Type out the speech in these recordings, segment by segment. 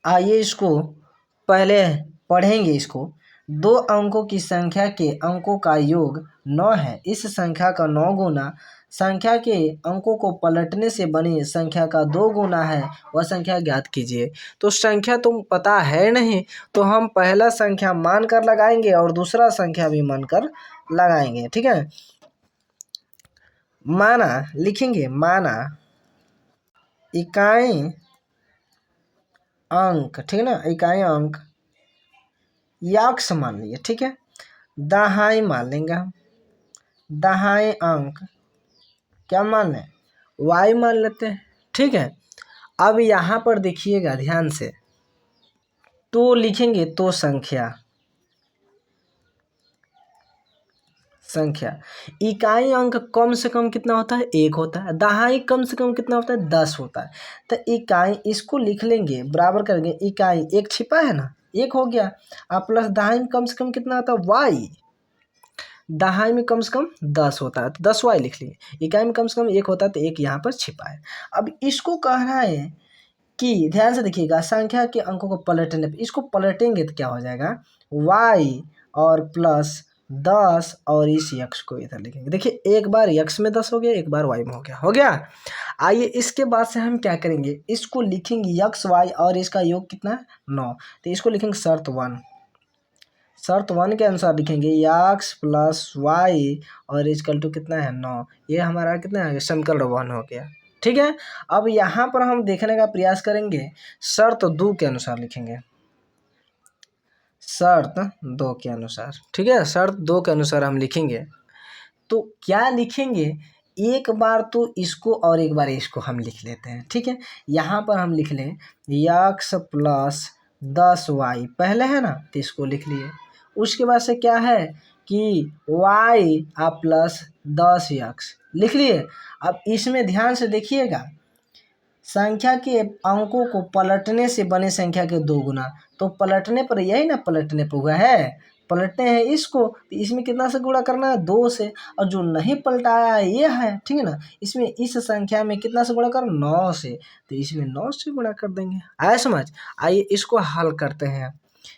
आइए इसको पहले पढ़ेंगे इसको। 2 अंकों की संख्या के अंकों का योग 9 है। इस संख्या का 9 गुना संख्या के अंकों को पलटने से बनी संख्या का 2 गुना है, वह संख्या ज्ञात कीजिए। तो संख्या तुम पता है नहीं, तो हम पहला संख्या मान कर लगाएंगे और दूसरा संख्या भी मान कर लगाएंगे। ठीक है, माना लिखेंगे, माना इकाई अंक, ठीक है ना, इकाई अंक यक्स मान लिए। ठीक है, दहाई मान लेंगे हम, दहाई अंक क्या मान लें, वाई मान लेते हैं। ठीक है, अब यहाँ पर देखिएगा ध्यान से, तो लिखेंगे तो संख्या, संख्या इकाई अंक कम से कम कितना होता है, 1 होता है। दहाई कम से कम कितना होता है, 10 होता है। तो इकाई इसको लिख लेंगे, बराबर करेंगे, इकाई एक छिपा है ना, 1 हो गया। अब प्लस दहाई में कम से कम कितना होता है, वाई। दहाई में कम से कम 10 होता है, तो 10 वाई लिख लिए। इकाई में कम से कम 1 होता है, तो 1 यहाँ पर छिपा है। अब इसको कह रहा है कि ध्यान से देखिएगा, संख्या के अंकों को पलटने पर, इसको पलटेंगे तो क्या हो जाएगा, वाई और प्लस 10 और इस यक्स को इधर लिखेंगे। देखिए, एक बार यक्स में 10 हो गया, एक बार वाई में हो गया, हो गया। आइए इसके बाद से हम क्या करेंगे, इसको लिखेंगे यक्स वाई और इसका योग कितना है, 9। तो इसको लिखेंगे शर्त 1, शर्त 1 के अनुसार लिखेंगे यक्स प्लस वाई और इजकल टू कितना है, 9। ये हमारा कितना है, समीकरण 1 हो गया। ठीक है, अब यहाँ पर हम देखने का प्रयास करेंगे, शर्त 2 के अनुसार लिखेंगे, शर्त 2 के अनुसार। ठीक है, शर्त 2 के अनुसार हम लिखेंगे, तो क्या लिखेंगे, एक बार तो इसको और एक बार इसको हम लिख लेते हैं। ठीक है, यहाँ पर हम लिख लें यक्स प्लस 10 वाई, पहले है ना, तो इसको लिख लिए। उसके बाद से क्या है कि वाई आप प्लस 10 यक्स लिख लिए। अब इसमें ध्यान से देखिएगा, संख्या के अंकों को पलटने से बने संख्या के 2 गुना, तो पलटने पर यही ना, पलटने पर हुआ है, पलटते हैं इसको, तो इसमें कितना से गुणा करना है, 2 से। और जो नहीं पलटाया है ये है, ठीक है ना, इसमें इस संख्या में कितना से गुणा कर, 9 से, तो इसमें 9 से गुणा कर देंगे। आया समझ। आइए इसको हल करते हैं,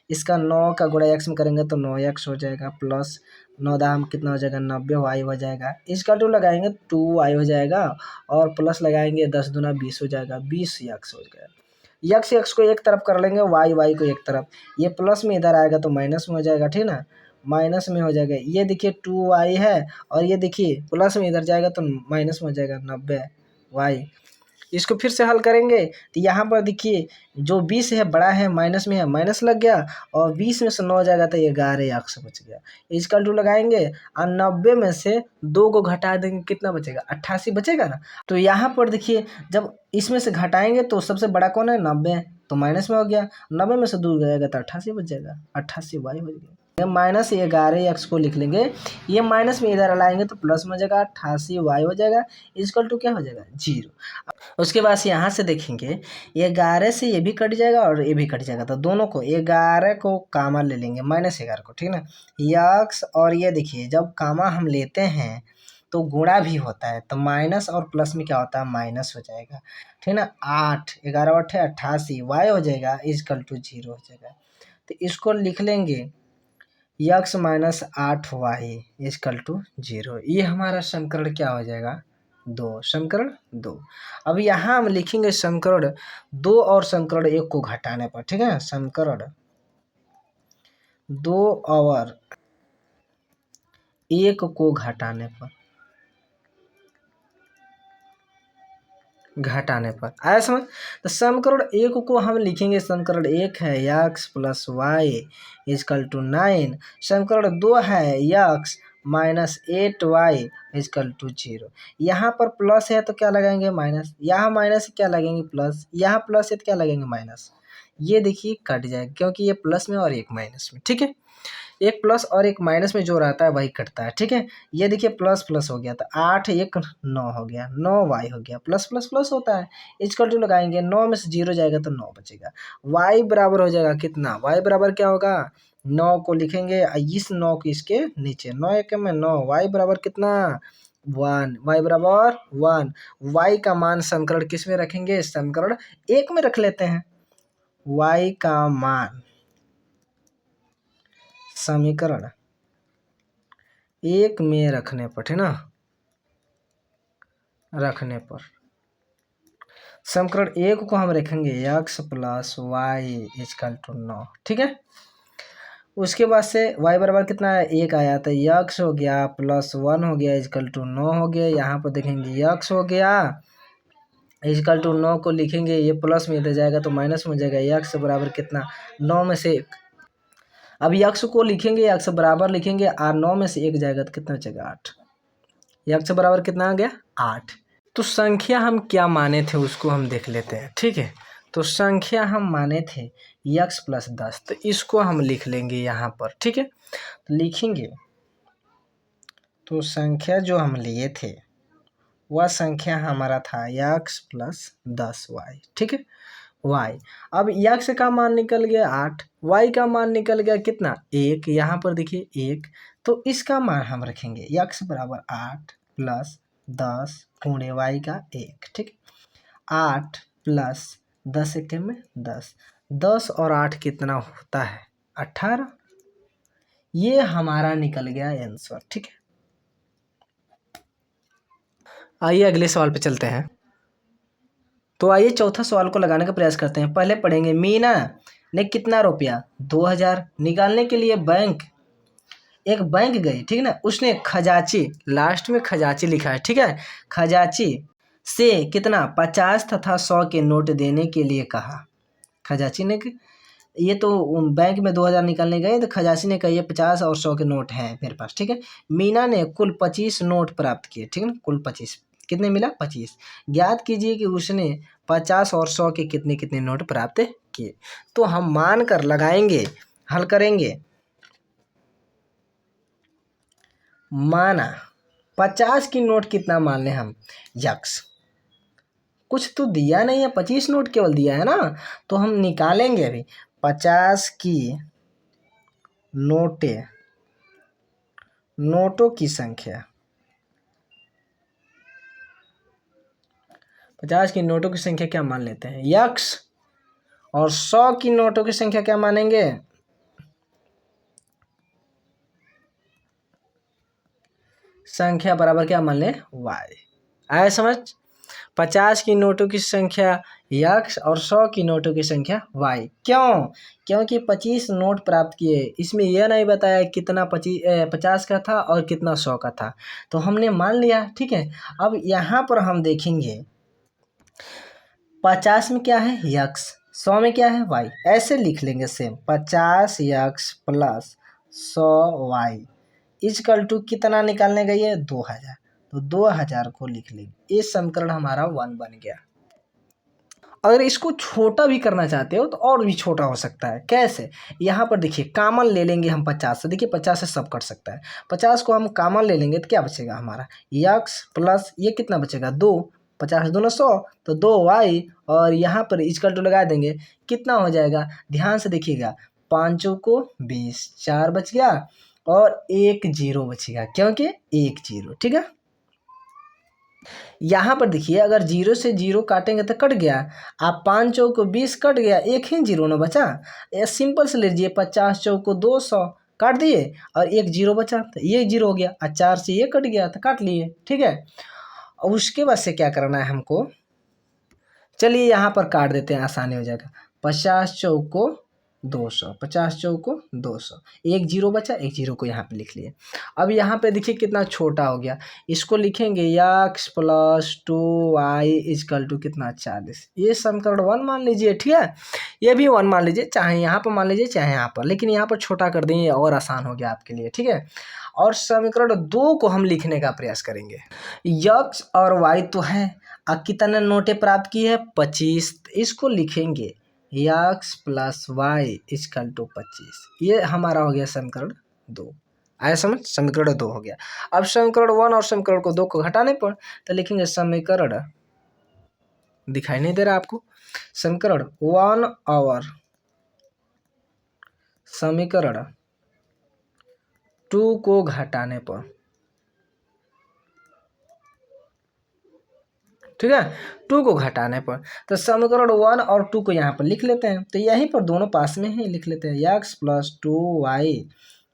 इसका 9 का गुणा x में करेंगे तो 9x हो जाएगा, प्लस 9 दाम कितना हो जाएगा, 90 वाई हो जाएगा। इसका 2 लगाएंगे 2 वाई हो जाएगा, और प्लस लगाएंगे 10 दूना 20 हो जाएगा, 20 यक्स हो जाएगा। यक्स को एक तरफ कर लेंगे, वाई को एक तरफ, ये प्लस में इधर आएगा तो माइनस में हो जाएगा। ठीक ना, माइनस में हो जाएगा। ये देखिए 2 वाई है, और ये देखिए प्लस में इधर जाएगा तो माइनस में हो जाएगा, 90 वाई। इसको फिर से हल करेंगे, तो यहाँ पर देखिए जो 20 है बड़ा है, माइनस में है, माइनस लग गया, और 20 में से 9 जाएगा तो 11 यक्स बच गया। इसका 2 लगाएंगे, और 90 में से 2 को घटा देंगे, कितना बचेगा, 88 बचेगा ना। तो यहाँ पर देखिए, जब इसमें से घटाएंगे तो सबसे बड़ा कौन है, 90, तो माइनस में हो गया। 90 में से 2 जाएगा तो 88 बच जाएगा, 88 वाई बच गया। माइनस 11 एक्स को लिख लेंगे, ये माइनस में इधर लाएंगे तो प्लस में हो जाएगा, 88 वाई हो जाएगा, इजकल टू क्या हो जाएगा, 0। उसके बाद से यहाँ से देखेंगे, 11 से ये भी कट जाएगा और ये भी कट जाएगा, तो दोनों को 11 को कामा ले लेंगे, -11 को, ठीक ना, यक्स। और ये देखिए जब कामा हम लेते हैं तो गुणा भी होता है, तो माइनस और प्लस में क्या होता है, माइनस हो जाएगा। ठीक ना, 8 11 8 88 वाई हो जाएगा, इजकल टू 0 हो जाएगा। तो इसको लिख लेंगे x minus 8 Y equal to 0। ये हमारा समीकरण क्या हो जाएगा, 2, समीकरण 2। अब यहाँ हम लिखेंगे समीकरण 2 और समीकरण 1 को घटाने पर। ठीक है, समीकरण 2 और 1 को घटाने पर, आया समझ। तो समीकरण 1 को हम लिखेंगे, समीकरण 1 है x plus Y equal to 9, समीकरण 2 है x minus 8 Y equal to 0। यहाँ पर प्लस है तो क्या लगाएंगे, माइनस, यहाँ माइनस क्या लगेंगे, प्लस, यहाँ प्लस है तो क्या लगेंगे, माइनस। ये देखिए कट जाएगा, क्योंकि ये प्लस में और एक माइनस में। ठीक है, एक प्लस और एक माइनस में जो रहता है वही कटता है। ठीक है, ये देखिए प्लस प्लस हो गया, तो 8 1 9 हो गया, 9 वाई हो गया, प्लस प्लस प्लस होता है, इजकल टू लगाएंगे, 9 में से 0 जाएगा तो 9 बचेगा। वाई बराबर हो जाएगा कितना, वाई बराबर क्या होगा, 9 को लिखेंगे, इस 9 को इसके नीचे, 9 1 में 9, वाई बराबर कितना, 1, वाई बराबर 1। वाई का मान समीकरण किस में रखेंगे, समीकरण 1 में रख लेते हैं। y का मान समीकरण 1 में रखने पर, ठीक ना, रखने पर समीकरण 1 को हम रखेंगे x plus Y equal to 9, ठीक है। उसके बाद से y बराबर कितना है, 1 आया, तो x हो गया प्लस 1 हो गया इजकल टू 9 हो गया। यहाँ पर देखेंगे x हो गया इजकल टू 9 को लिखेंगे, ये प्लस में इधर जाएगा तो माइनस में हो जाएगा। x बराबर कितना, 9 में से 1। अब x को लिखेंगे, x बराबर लिखेंगे और 9 में से 1 जाएगा तो कितना बचेगा, 8। x बराबर कितना आ गया, 8। तो संख्या हम क्या माने थे उसको हम देख लेते हैं, ठीक है। तो संख्या हम माने थे x प्लस 10, तो इसको हम लिख लेंगे यहाँ पर, ठीक है। तो लिखेंगे, तो संख्या जो हम लिए थे वह संख्या हमारा था x प्लस 10y, ठीक है, y। अब x का मान निकल गया 8, y का मान निकल गया कितना, 1। यहाँ पर देखिए 1, तो इसका मान हम रखेंगे x बराबर 8 प्लस 10 गुणे y का 1, ठीक। 8 प्लस 10 1 में 10, 10 और 8 कितना होता है, 18। ये हमारा निकल गया आंसर, ठीक है। आइए अगले सवाल पे चलते हैं। तो आइए चौथा सवाल को लगाने का प्रयास करते हैं। पहले पढ़ेंगे, मीना ने कितना रुपया, 2000 निकालने के लिए एक बैंक गई, ठीक है ना। उसने खजाची, लास्ट में खजाची लिखा है, ठीक है, खजाची से कितना 50 तथा 100 के नोट देने के लिए कहा। खजाची ने, ये तो बैंक में 2000 निकालने गए तो खजाची ने कहा ये 50 और 100 के नोट हैं मेरे पास, ठीक है। मीना ने कुल 25 नोट प्राप्त किए, ठीक है ना, कुल 25, कितने मिला, 25। ज्ञात कीजिए कि उसने 50 और 100 के कितने कितने नोट प्राप्त किए। तो हम मान कर लगाएंगे, हल करेंगे। माना 50 की नोट कितना मान लें हम, यक्स, कुछ तो दिया नहीं है, 25 नोट केवल दिया है ना। तो हम निकालेंगे अभी 50 की नोटों की संख्या, 50 की नोटों की संख्या क्या मान लेते हैं, यक्स, और 100 की नोटों की संख्या क्या मानेंगे, संख्या बराबर क्या मान लें, y। आया समझ। 50 की नोटों की संख्या यक्स और 100 की नोटों की संख्या y। क्यों, क्योंकि 25 नोट प्राप्त किए, इसमें यह नहीं बताया कितना 50 का था और कितना 100 का था, तो हमने मान लिया, ठीक है। अब यहाँ पर हम देखेंगे 50 में क्या है, यक्स, 100 में क्या है, y। ऐसे लिख लेंगे same, 50 x plus 100 y equal to कितना निकालने गई है, 2000। तो 2000 को लिख लेंगे, ये समीकरण हमारा 1 बन गया। अगर इसको छोटा भी करना चाहते हो तो और भी छोटा हो सकता है, कैसे, यहाँ पर देखिए कॉमन ले लेंगे हम 50 से, देखिए 50 से सब कट सकता है, 50 को हम कॉमन ले लेंगे तो क्या बचेगा हमारा, यक्स प्लस ये कितना बचेगा, 2, 50 दूना 100, तो 2y, और यहाँ पर इजकल टू लगा देंगे, कितना हो जाएगा, ध्यान से देखिएगा, 5 को 20, 4 बच गया और 1 0 बचेगा, क्योंकि 1 0, ठीक है। यहाँ पर देखिए अगर 0 से 0 काटेंगे तो कट गया, आप 5 चौको 20 कट गया, एक ही 0 ना बचा। ये सिंपल से लीजिए, 50 चौको 200 काट दिए और 1 0 बचा, तो ये 0 हो गया, और 4 से ये कट गया तो काट लिए, ठीक है। और उसके बाद से क्या करना है हमको, चलिए यहाँ पर काट देते हैं, आसानी हो जाएगा। 50 चौको 200, 50 चौको 200, 1 0 बचा, 1 0 को यहाँ पे लिख लिए। अब यहाँ पे देखिए कितना छोटा हो गया, इसको लिखेंगे x plus 2y is equal to कितना 40। ये समीकरण 1 मान लीजिए, ठीक है। ये भी 1 मान लीजिए, चाहे यहाँ पर मान लीजिए चाहे यहाँ पर, लेकिन यहाँ पर छोटा कर देंगे और आसान हो गया आपके लिए, ठीक है। और समीकरण 2 को हम लिखने का प्रयास करेंगे। x और y तो है, कितने नोटें प्राप्त की है, 25, इसको लिखेंगे x plus Y equal to 25। ये हमारा हो गया समीकरण 2। आया समझ, समीकरण 2 हो गया। अब समीकरण 1 और समीकरण को 2 को घटाने पर तो लिखेंगे समीकरण, दिखाई नहीं दे रहा आपको, समीकरण 1 और समीकरण 2 को घटाने पर, ठीक है, 2 को घटाने पर। तो समीकरण 1 और 2 को यहाँ पर लिख लेते हैं, तो यहीं पर दोनों पास में ही लिख लेते हैं। x + 2y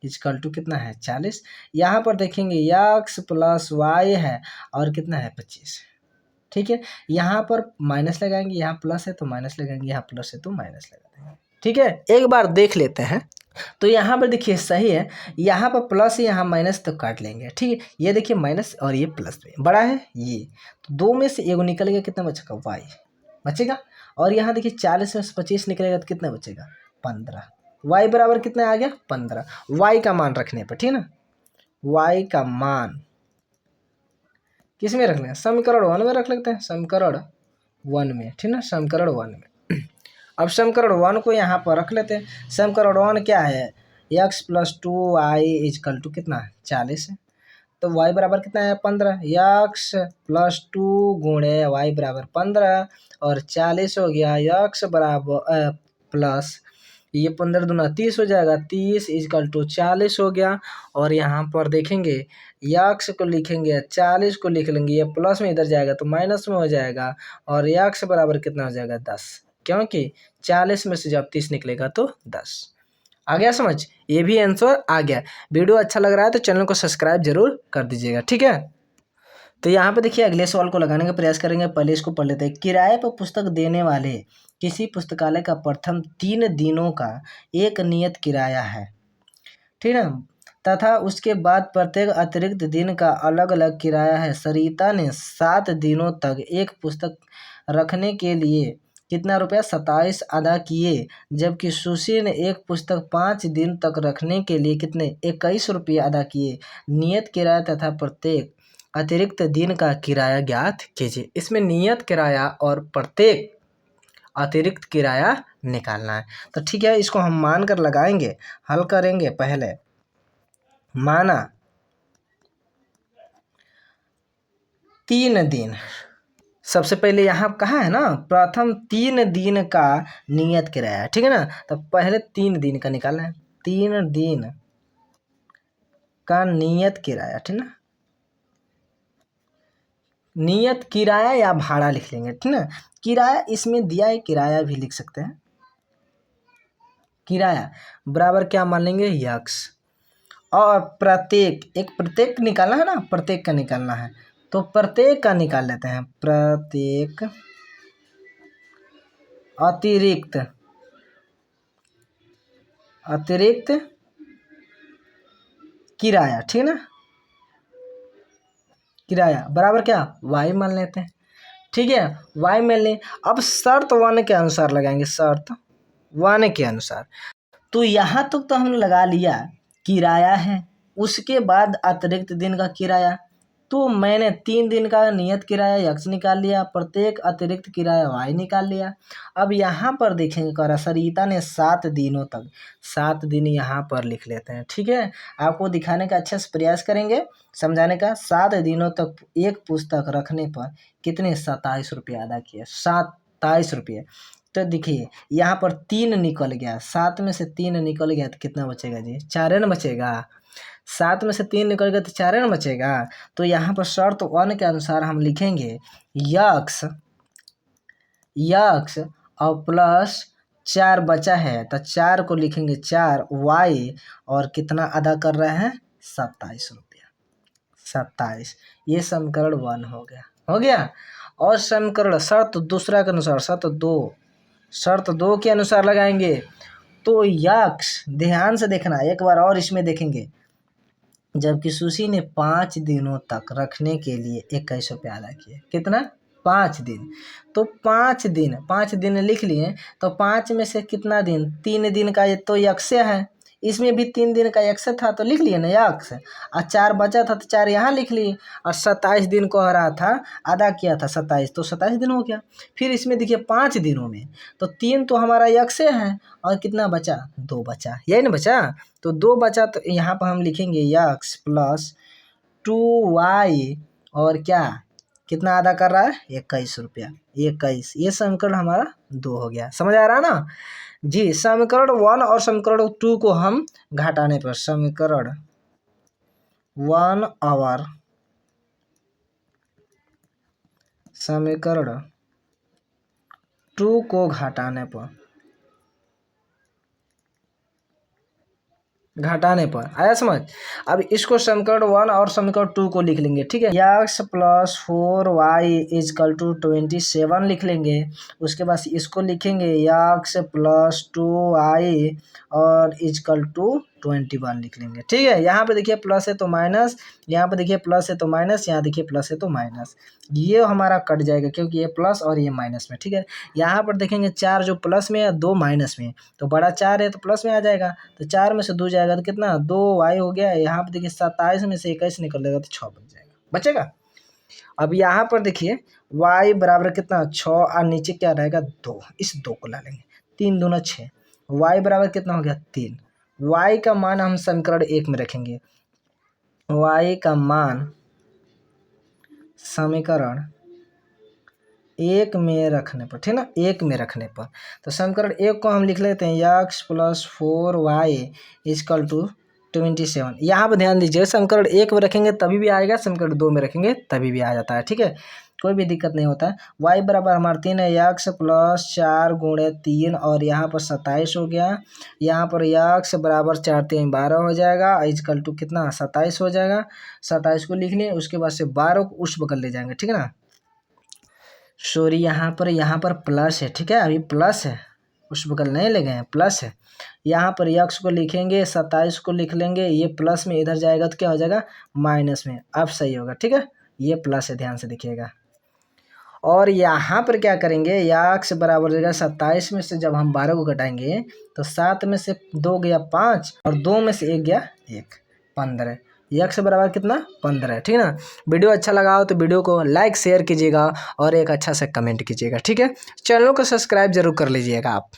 इजकल टू कितना है 40। यहाँ पर देखेंगे x + y है और कितना है 25। ठीक है, यहाँ पर माइनस लगाएंगे, यहाँ प्लस है तो माइनस लगाएंगे, यहाँ प्लस है तो माइनस लगा देंगे। ठीक है, एक बार देख लेते हैं। तो यहाँ पर देखिए सही है, यहाँ पर प्लस यहाँ माइनस तो काट लेंगे। ठीक है, ये देखिए माइनस और ये प्लस में बड़ा है ये, तो 2 में से एगो निकल गया, कितना बचेगा y बचेगा। और यहाँ देखिए 40 में से 25 निकलेगा तो कितना बचेगा 15। y बराबर कितना आ गया 15। y का मान रखने पर, ठीक है ना, y का मान किस में रख लें, समीकरण 1 में रख लेते हैं, समीकरण 1 में, ठीक ना, समीकरण 1 में। अब समीकरण 1 को यहाँ पर रख लेते हैं। समीकरण 1 क्या है, x + 2y इजकल टू कितना 40 है, तो y बराबर कितना है 15। x + 2 गुणे y बराबर 15 और 40 हो गया, x बराबर प्लस ये 15 दूना 30 हो जाएगा, 30 इजकल टू 40 हो गया। और यहाँ पर देखेंगे x को लिखेंगे 40 को लिख लेंगे, ये प्लस में इधर जाएगा तो माइनस में हो जाएगा, और x बराबर कितना हो जाएगा 10, क्योंकि 40 में से जब 30 निकलेगा तो 10। आ गया समझ, ये भी आंसर आ गया। वीडियो अच्छा लग रहा है तो चैनल को सब्सक्राइब जरूर कर दीजिएगा, ठीक है। तो यहाँ पे देखिए अगले सवाल को लगाने का प्रयास करेंगे, पहले इसको पढ़ लेते हैं। किराए पर पुस्तक देने वाले किसी पुस्तकालय का प्रथम 3 दिनों का एक नियत किराया है, ठीक है, तथा उसके बाद प्रत्येक अतिरिक्त दिन का अलग अलग किराया है। सरिता ने 7 दिनों तक एक पुस्तक रखने के लिए कितना रुपया 27 अदा किए, जबकि सुशी ने एक पुस्तक 5 दिन तक रखने के लिए कितने 21 रुपये अदा किए। नियत किराया तथा प्रत्येक अतिरिक्त दिन का किराया ज्ञात कीजिए। इसमें नियत किराया और प्रत्येक अतिरिक्त किराया निकालना है। तो ठीक है, इसको हम मान कर लगाएंगे, हल करेंगे। पहले माना 3 दिन, सबसे पहले यहाँ कहा है ना प्रथम 3 दिन का नियत किराया, ठीक है ना, तो पहले 3 दिन का निकालना है। 3 दिन का नियत किराया, ठीक ना, नियत किराया या भाड़ा लिख लेंगे, ठीक ना। किराया इसमें दिया है, किराया भी लिख सकते हैं। किराया बराबर क्या मान लेंगे x, और प्रत्येक, एक प्रत्येक निकालना है ना, प्रत्येक का निकालना है, तो प्रत्येक का निकाल लेते हैं। प्रत्येक अतिरिक्त किराया, ठीक है ना, किराया बराबर क्या y मान लेते हैं, ठीक है, y मान लें। अब शर्त 1 के अनुसार लगाएंगे, शर्त 1 के अनुसार। तो यहाँ तक तो हमने लगा लिया किराया है, उसके बाद अतिरिक्त दिन का किराया, तो मैंने 3 दिन का नियत किराया x निकाल लिया, प्रत्येक अतिरिक्त किराया y निकाल लिया। अब यहाँ पर देखेंगे कह रहा सरिता ने 7 दिनों तक, 7 दिन यहाँ पर लिख लेते हैं, ठीक है, आपको दिखाने का अच्छे से प्रयास करेंगे, समझाने का। 7 दिनों तक एक पुस्तक रखने पर कितने 27 रुपये अदा किए, 27 रुपये। तो देखिए यहाँ पर 3 निकल गया, 7 में से 3 निकल गया तो कितना बचेगा जी, 4 न बचेगा। 7 में से 3 निकल गया तो 4 न बचेगा। तो यहाँ पर शर्त 1 के अनुसार हम लिखेंगे x और प्लस 4 बचा है, तो 4 को लिखेंगे 4 y, और कितना अदा कर रहे हैं 27 रुपया, 27। ये समीकरण 1 हो गया। और समीकरण शर्त दूसरा के अनुसार, शर्त 2 के अनुसार लगाएंगे। तो x, ध्यान से देखना, एक बार और इसमें देखेंगे, जबकि सुशी ने 5 दिनों तक रखने के लिए 21 रुपये अदा किए। कितना 5 दिन, तो 5 दिन लिख लिए, तो 5 में से कितना दिन, 3 दिन का ये तो x है, इसमें भी 3 दिन का x था तो लिख लिए ना x, और 4 बचा था तो 4 यहाँ लिख लिए, और 27 दिन को रहा था अदा किया था 27, तो 27 दिन हो गया। फिर इसमें देखिए 5 दिनों में तो 3 तो हमारा x है, और कितना बचा 2 बचा, यही ना बचा, तो 2 बचा, तो यहाँ पर हम लिखेंगे x + 2y, और क्या कितना अदा कर रहा है 21 रुपया, 21। ये समीकरण हमारा 2 हो गया, समझ आ रहा है ना जी। समीकरण 1 और समीकरण 2 को हम घटाने पर, समीकरण 1 और समीकरण 2 को घटाने पर आया समझ। अब इसको समीकरण 1 और समीकरण 2 को लिख लेंगे, ठीक है। x + 4y = 27 लिख लेंगे। उसके बाद इसको लिखेंगे x + 2y और = 21 लिख लेंगे, ठीक है। यहाँ पे देखिए प्लस है तो माइनस, यहाँ पे देखिए प्लस है तो माइनस, यहाँ देखिए प्लस है तो माइनस, ये हमारा कट जाएगा क्योंकि ये प्लस और ये माइनस में, ठीक है। यहाँ पर देखेंगे 4 जो प्लस में है 2 माइनस में, तो बड़ा 4 है तो प्लस में आ जाएगा, तो 4 में से 2 जाएगा तो कितना 2y हो गया। यहाँ पर देखिए 27 में से 21 निकलेगा तो 6 बच जाएगा, बचेगा। अब यहाँ पर देखिए y बराबर कितना 6 और नीचे क्या रहेगा 2, इस 2 को ला लेंगे, 3 दूना 6, y बराबर कितना हो गया 3। y का मान हम समीकरण 1 में रखेंगे, y का मान समीकरण 1 में रखने पर, ठीक ना, 1 में रखने पर, तो समीकरण 1 को हम लिख लेते हैं x + 4y = 27। यहाँ पर ध्यान दीजिए समीकरण 1 में रखेंगे तभी भी आएगा, समीकरण 2 में रखेंगे तभी भी आ जाता है, ठीक है, कोई भी दिक्कत नहीं होता है। y बराबर हमारा 3 है, x + 4 × 3 और यहाँ पर 27 हो गया। यहाँ पर x बराबर 4 × 3 = 12 हो जाएगा, = कितना 27 हो जाएगा। 27 को लिख लें, उसके बाद से 12 को उस बगल ले जाएंगे, ठीक है ना। सॉरी यहाँ पर प्लस है, ठीक है, अभी प्लस है, उस बगल नहीं ले गए हैं, प्लस है। यहाँ पर x को लिखेंगे, 27 को लिख लेंगे, ये प्लस में इधर जाएगा तो क्या हो जाएगा माइनस में, अब सही होगा, ठीक है, ये प्लस है, ध्यान से देखिएगा। और यहाँ पर क्या करेंगे, x बराबर हो जाएगा 27 में से जब हम 12 को घटाएंगे तो 7 में से 2 गया 5 और 2 में से 1 गया 1, 15। x बराबर कितना 15 है, ठीक है ना। वीडियो अच्छा लगा हो तो वीडियो को लाइक शेयर कीजिएगा और एक अच्छा सा कमेंट कीजिएगा, ठीक है। चैनल को सब्सक्राइब जरूर कर लीजिएगा आप।